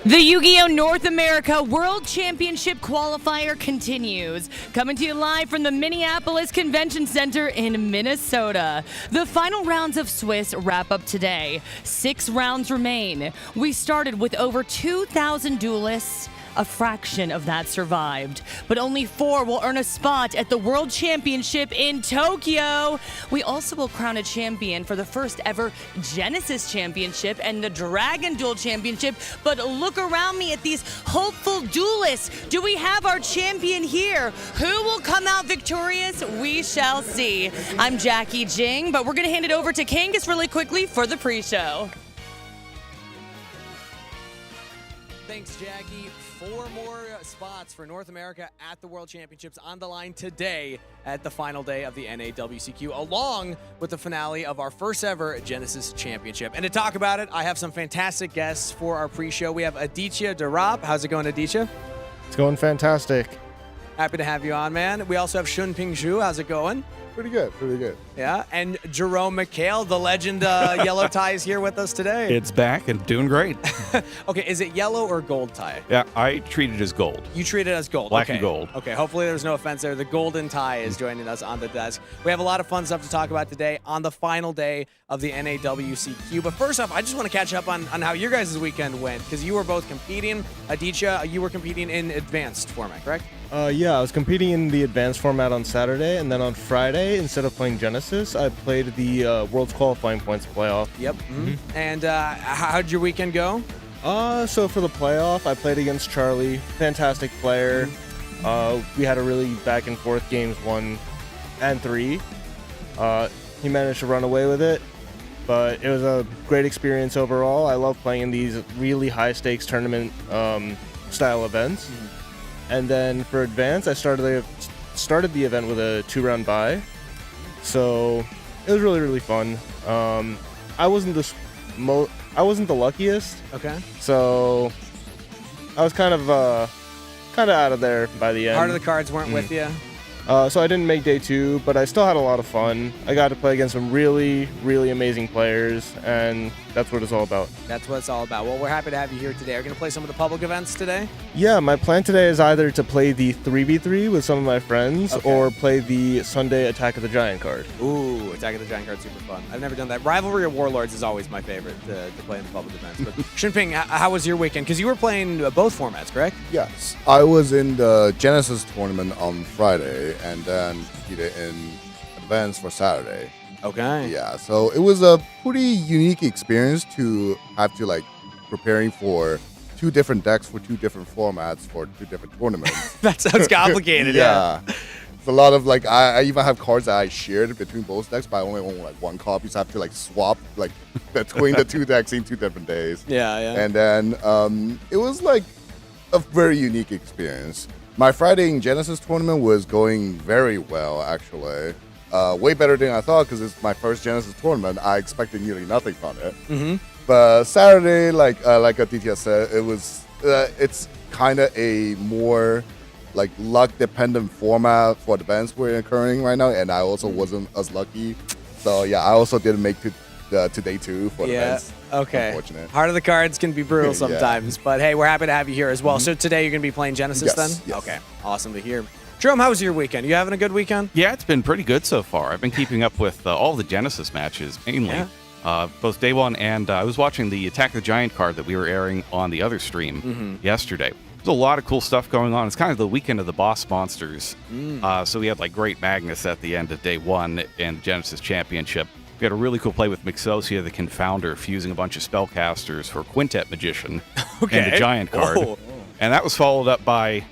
The Yu-Gi-Oh! North America World Championship Qualifier continues. Coming to you live from the Minneapolis Convention Center in Minnesota. The final rounds of Swiss wrap up today. 6 rounds remain. We started with over 2,000 duelists. A fraction of that survived, but only 4 will earn a spot at the World Championship in Tokyo. We also will crown a champion for the first ever Genesis Championship and the Dragon Duel Championship. But look around me at these hopeful duelists. Do we have our champion here? Who will come out victorious? We shall see. I'm Jackie Jing, but we're going to hand it over to Kangas really quickly for the pre-show. Thanks, Jackie. 4 more spots for North America at the World Championships on the line today at the final day of the NAWCQ, along with the finale of our first ever Genesis Championship. And to talk about it, I have some fantastic guests for our pre-show. We have Aditya Darab. How's it going, Aditya? It's going fantastic. Happy to have you on, man. We also have Shunping Zhu. How's it going? Pretty good, pretty good. Yeah, and Jerome McHale, the legend yellow tie, is here with us today. It's back and doing great. Okay, is it yellow or gold tie? Yeah, I treat it as gold. You treat it as gold. Black okay. and gold. Okay, hopefully there's no offense there. The golden tie is joining us on the desk. We have a lot of fun stuff to talk about today on the final day of the NAWCQ. But first off, I just want to catch up on how your guys' weekend went, because you were both competing. Aditya, you were competing in advanced format, correct? Yeah, I was competing in the advanced format on Saturday, and then on Friday, instead of playing Genesis, I played the World's Qualifying Points playoff. Yep. Mm-hmm. And how'd your weekend go? So for the playoff, I played against Charlie, fantastic player. We had a really back and forth games 1 and 3. He managed to run away with it, but it was a great experience overall. I love playing in these really high stakes tournament style events. And then for advance, I started the event with a 2-round bye, so it was really, really fun. I wasn't the luckiest. Okay. So I was kind of out of there by the end. Heart of the cards weren't with you. So I didn't make day 2, but I still had a lot of fun. I got to play against some really, really amazing players, and that's what it's all about. That's what it's all about. Well, we're happy to have you here today. Are you going to play some of the public events today? Yeah, my plan today is either to play the 3v3 with some of my friends, okay, or play the Sunday Attack of the Giant card. Ooh, Attack of the Giant card's super fun. I've never done that. Rivalry of Warlords is always my favorite to play in the public events. But Shunping, how was your weekend? Because you were playing both formats, correct? Yes, I was in the Genesis tournament on Friday, and then competed in advance for Saturday. Okay. Yeah, so it was a pretty unique experience to have to preparing for 2 different decks for 2 different formats for 2 different tournaments. That sounds complicated. Yeah. It's a lot of I even have cards that I shared between both decks, but I only own 1 copy, so I have to swap between the 2 decks in 2 different days. Yeah, yeah. And then it was a very unique experience. My Friday in Genesis tournament was going very well, actually. Way better than I thought, because it's my first Genesis tournament. I expected nearly nothing from it. Mm-hmm. But Saturday, like Aditya said, it's kind of a more luck-dependent format for the events we're occurring right now, and I also wasn't as lucky. So yeah, I also didn't make to day 2 for the events. Okay. Unfortunate. Heart of the cards can be brutal sometimes, but hey, we're happy to have you here as well. So today you're going to be playing Genesis then? Yes. Okay. Awesome to hear. Jerome, how was your weekend? You having a good weekend? Yeah, it's been pretty good so far. I've been keeping up with all the Genesis matches, mainly. Yeah. Both day 1 and I was watching the Attack of the Giant card that we were airing on the other stream yesterday. There's a lot of cool stuff going on. It's kind of the weekend of the boss monsters. So we had Great Magnus at the end of day 1 in Genesis Championship. We had a really cool play with Mixosia, the Confounder, fusing a bunch of spellcasters for Quintet Magician and the Giant card. Whoa. And that was followed up by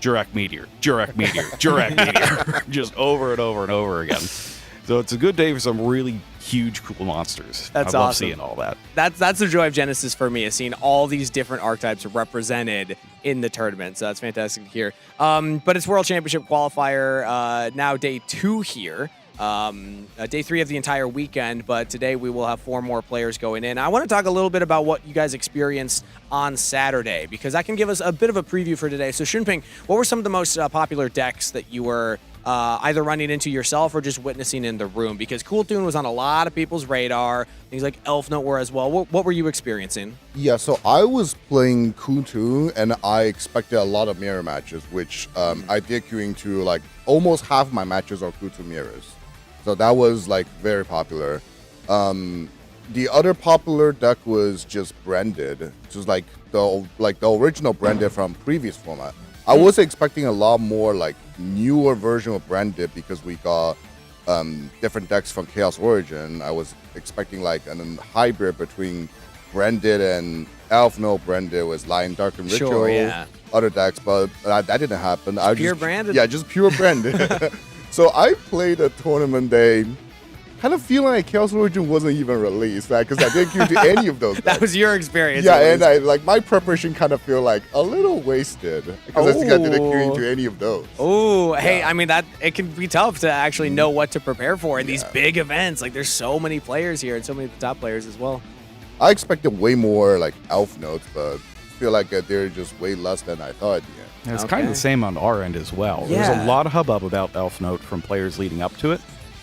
Jurek Meteor, Jurek Meteor, Jurek Meteor, just over and over and over again. So it's a good day for some really huge, cool monsters. That's I love awesome. seeing all that. That's the joy of Genesis for me, is seeing all these different archetypes represented in the tournament. So that's fantastic to hear. But it's World Championship qualifier now day 2 here. Day 3 of the entire weekend, but today we will have 4 more players going in. I want to talk a little bit about what you guys experienced on Saturday, because that can give us a bit of a preview for today. So Shunping, what were some of the most popular decks that you were either running into yourself or just witnessing in the room? Because Cool Tune was on a lot of people's radar. Things like Elf Note were as well. What were you experiencing? Yeah, so I was playing Kuntu, and I expected a lot of mirror matches, which I did queuing to like almost half my matches are Kuntu mirrors. So that was like very popular. The other popular deck was just branded, which was like the original branded from previous format. I was expecting a lot more like newer version of branded because we got different decks from Chaos Origin. I was expecting like a hybrid between branded and Elf Note. Branded was Lion Dark and Ritual, Sure, yeah. other decks, but that didn't happen. Pure branded? Yeah, just pure branded. So I played a tournament day, kind of feeling like Chaos Origin wasn't even released, right? Because I didn't queue to any of those decks. That was your experience. Yeah, at and least. my preparation kind of feel like a little wasted because I think I didn't queue into any of those. Oh, hey, I mean, that it can be tough to actually know what to prepare for in these Yeah. big events. Like, there's so many players here and so many of the top players as well. I expected way more like Elf Notes, but feel like they're just way less than I thought. Yeah. And it's kind of the same on our end as well. There was Yeah. a lot of hubbub about Elf Note from players leading up to it,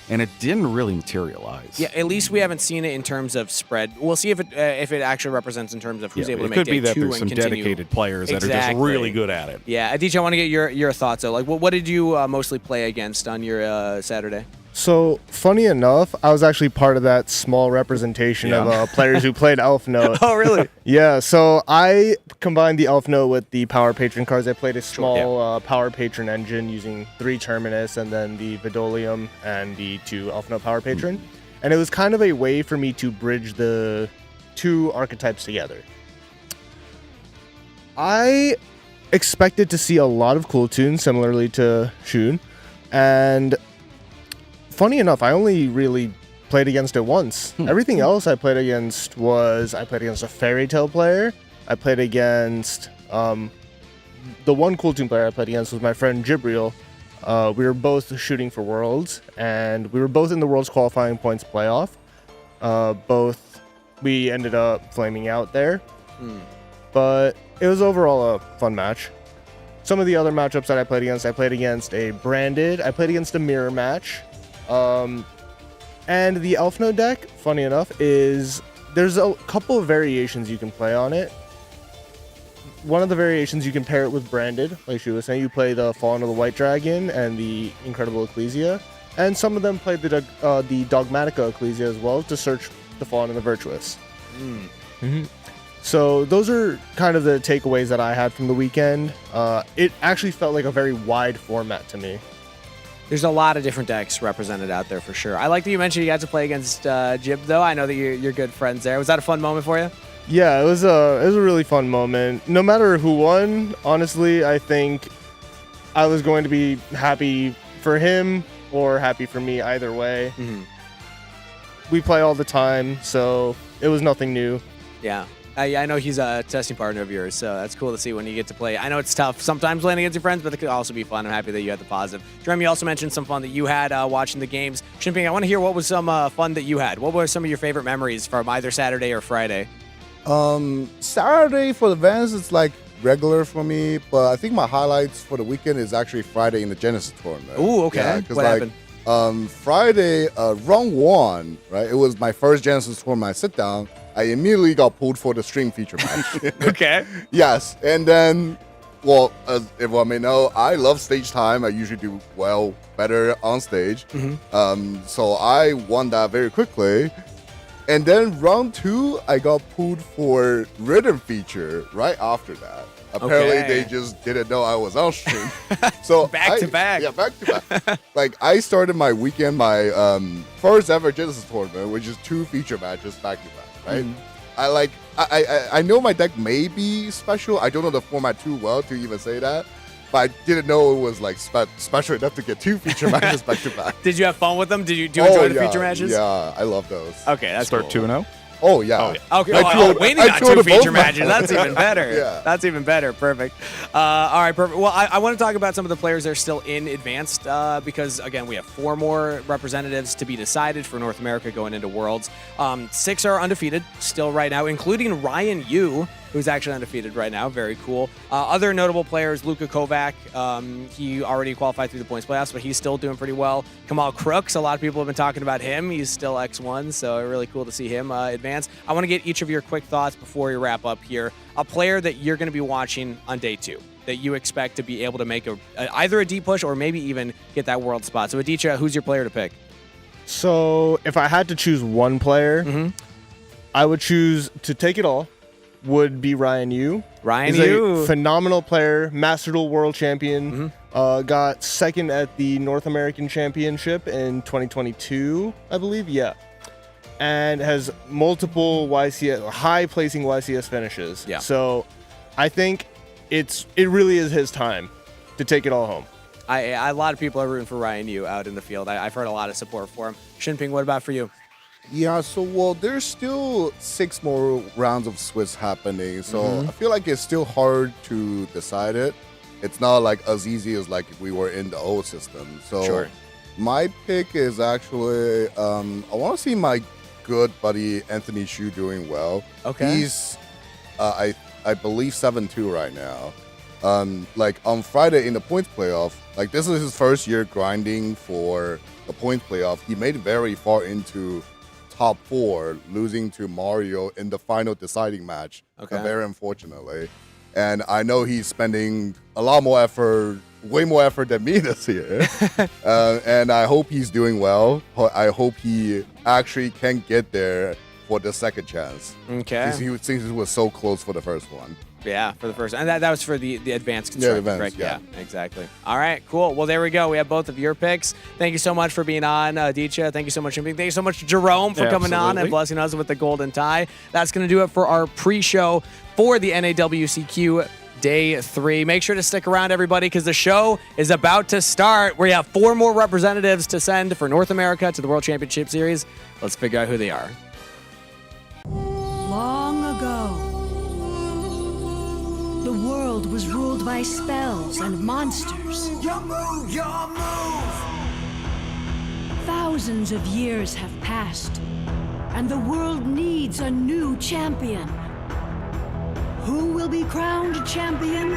and it didn't really materialize. Yeah, at least we haven't seen it in terms of spread. We'll see if it actually represents in terms of who's able to it make could be day that two there's and some continue. dedicated players that are just Exactly. really good at it. Yeah, Adichie, I want to get your thoughts though. Like, what did you mostly play against on your Saturday? So, funny enough, I was actually part of that small representation of players who played Elf Note. Oh, really? Yeah, so I combined the Elf Note with the Power Patron cards. I played a small Power Patron engine using 3 Terminus and then the Vidolium and the 2 Elf Note Power Patron. And it was kind of a way for me to bridge the 2 archetypes together. I expected to see a lot of cool tunes, similarly to Shun. And funny enough, I only really played against it once. Everything else I played against a Fairy Tale player. I played against the one Cool Tune player I played against was my friend Jibriel. We were both shooting for Worlds, and we were both in the Worlds qualifying points playoff. We ended up flaming out there, but it was overall a fun match. Some of the other matchups that I played against a branded, I played against a mirror match. And the Elf Note deck, funny enough, there's a couple of variations you can play on it. One of the variations, you can pair it with branded, like she was saying. You play the Fallen of the White Dragon and the Incredible Ecclesia, and some of them play the Dogmatica Ecclesia as well to search the Fallen and the Virtuous. So those are kind of the takeaways that I had from the weekend. It actually felt like a very wide format to me. There's a lot of different decks represented out there for sure. I like that you mentioned you got to play against Jib, though. I know that you're good friends there. Was that a fun moment for you? Yeah, it was a really fun moment. No matter who won, honestly, I think I was going to be happy for him or happy for me either way. We play all the time, so it was nothing new. Yeah. I know he's a testing partner of yours, so that's cool to see when you get to play. I know it's tough sometimes playing against your friends, but it could also be fun. I'm happy that you had the positive. Jeremy, you also mentioned some fun that you had watching the games. Shimping, I want to hear what was some fun that you had. What were some of your favorite memories from either Saturday or Friday? Saturday for the Vans is like regular for me, but I think my highlights for the weekend is actually Friday in the Genesis tournament. Ooh, okay. Yeah, 'cause, What happened? Friday, round 1, right? It was my first Genesis tournament. I sit down. I immediately got pulled for the stream feature match. Okay. Yes, and then, well, as everyone may know, I love stage time. I usually do better on stage. So I won that very quickly. And then round 2, I got pulled for rhythm feature right after that. Apparently, Okay. they just didn't know I was on stream. So Back to back. Yeah, back to back. Like, I started my weekend, my first ever Genesis tournament, which is 2 feature matches back to back. Right? I know my deck may be special. I don't know the format too well to even say that, but I didn't know it was like special enough to get 2 feature matches back to back. Did you have fun with them? Do you enjoy the yeah, feature matches? Yeah, I love those. Okay, that's Start cool. 2-0. Oh yeah. Okay, Wayne I got trolled 2 both feature my- matches. That's even better. Yeah. That's even better. Perfect. All right, perfect. Well, I want to talk about some of the players that are still in advanced because, again, we have 4 more representatives to be decided for North America going into Worlds. 6 are undefeated still right now, including Ryan Yu. who's actually undefeated right now. Very cool. Other notable players, Luka Kovac. He already qualified through the points playoffs, but he's still doing pretty well. Kamal Crooks, a lot of people have been talking about him. He's still X1, so really cool to see him advance. I want to get each of your quick thoughts before we wrap up here. A player that you're going to be watching on day 2 that you expect to be able to make either a deep push or maybe even get that world spot. So Aditya, who's your player to pick? So if I had to choose one player, I would choose to take it all. Would be Ryan Yu. Ryan He's Yu, a phenomenal player, Master Duel World Champion. Got second at the North American Championship in 2022, I believe. Yeah, and has multiple high-placing YCS finishes. Yeah. So I think it really is his time to take it all home. A lot of people are rooting for Ryan Yu out in the field. I've heard a lot of support for him. Shinping, what about for you? Yeah, so well, there's still 6 more rounds of Swiss happening, so I feel like it's still hard to decide it. It's not like as easy as like if we were in the old system. So my pick is actually I want to see my good buddy Anthony Xu doing well. Okay. He's I believe 7-2 right now. Like on Friday in the points playoff, like this is his first year grinding for the points playoff. He made it very far into top 4, losing to Mario in the final deciding match. Very unfortunately. And I know he's spending a lot more effort, way more effort than me this year. And I hope he's doing well. I hope he actually can get there for the second chance. Okay. Since he was so close for the first one. Yeah, for the first, and that was for the advanced construction, advanced, correct? Yeah, exactly. All right, cool. Well, there we go. We have both of your picks. Thank you so much for being on, Aditya. Thank you so much, Shinping. Thank you so much, Jerome, for coming on and blessing us with the golden tie. That's going to do it for our pre-show for the NAWCQ Day 3. Make sure to stick around, everybody, because the show is about to start. We have 4 more representatives to send for North America to the World Championship Series. Let's figure out who they are. Long ago, the world was ruled by spells and monsters. Your move, your move! Thousands of years have passed, and the world needs a new champion. Who will be crowned champion?